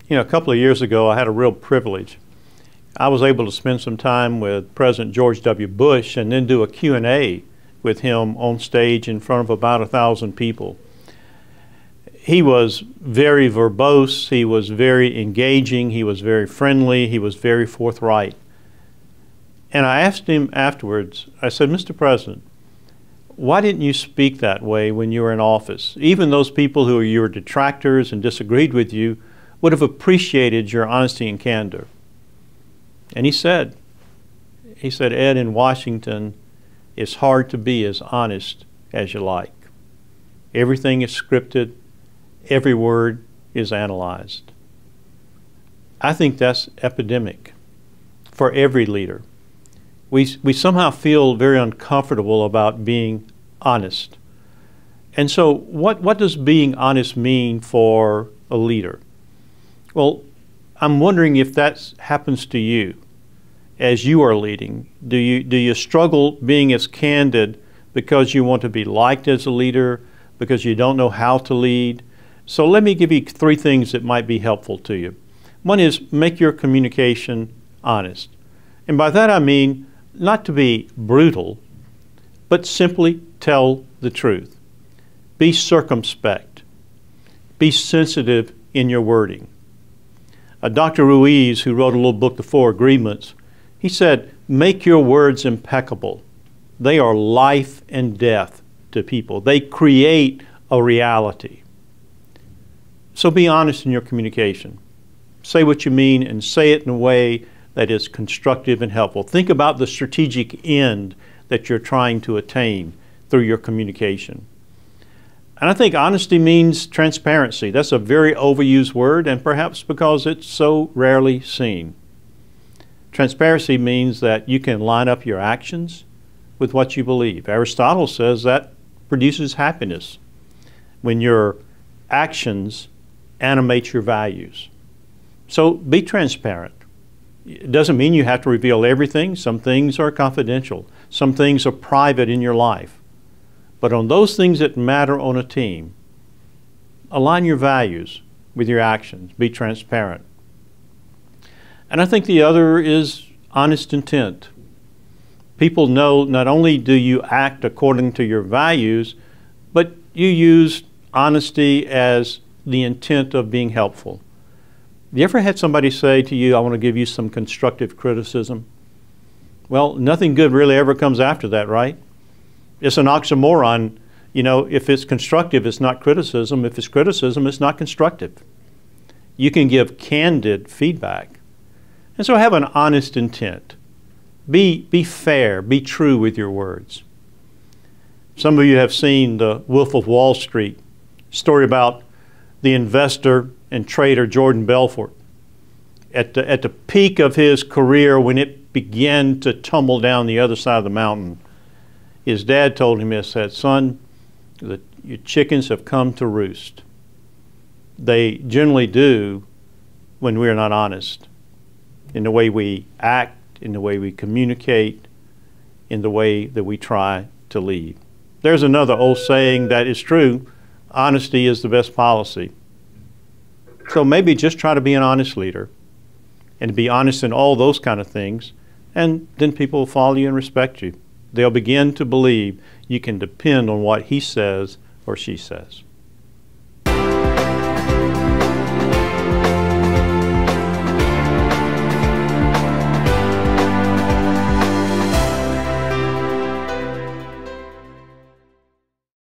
You know, a couple of years ago, I had a real privilege. I was able to spend some time with President George W. Bush and then do a Q&A with him on stage in front of about 1,000 people. He was very verbose, he was very engaging, he was very friendly, he was very forthright. And I asked him afterwards, I said, Mr. President, why didn't you speak that way when you were in office? Even those people who were your detractors and disagreed with you would have appreciated your honesty and candor. And he said, Ed, in Washington, it's hard to be as honest as you like. Everything is scripted. Every word is analyzed. I think that's epidemic for every leader. We somehow feel very uncomfortable about being honest. And so what does being honest mean for a leader? Well, I'm wondering if that happens to you as you are leading. Do you struggle being as candid because you want to be liked as a leader, because you don't know how to lead? So let me give you 3 things that might be helpful to you. One is make your communication honest. And by that I mean not to be brutal, but simply tell the truth. Be circumspect. Be sensitive in your wording. Dr. Ruiz, who wrote a little book, The 4 Agreements, he said, make your words impeccable. They are life and death to people. They create a reality. So be honest in your communication. Say what you mean and say it in a way that is constructive and helpful. Think about the strategic end that you're trying to attain through your communication. And I think honesty means transparency. That's a very overused word, and perhaps because it's so rarely seen. Transparency means that you can line up your actions with what you believe. Aristotle says that produces happiness when your actions animate your values. So be transparent. It doesn't mean you have to reveal everything. Some things are confidential. Some things are private in your life. But on those things that matter on a team, align your values with your actions. Be transparent. And I think the other is honest intent. People know not only do you act according to your values, but you use honesty as the intent of being helpful. You ever had somebody say to you, I want to give you some constructive criticism? Well, nothing good really ever comes after that, right? It's an oxymoron. You know, if it's constructive, it's not criticism. If it's criticism, it's not constructive. You can give candid feedback. And so have an honest intent. Be fair, be true with your words. Some of you have seen the Wolf of Wall Street story about the investor and trader Jordan Belfort. At the peak of his career, when it began to tumble down the other side of the mountain, his dad told him, he said, son, your chickens have come to roost. They generally do when we are not honest in the way we act, in the way we communicate, in the way that we try to lead. There's another old saying that is true, honesty is the best policy. So maybe just try to be an honest leader and be honest in all those kind of things, and then people will follow you and respect you. They'll begin to believe you can depend on what he says or she says.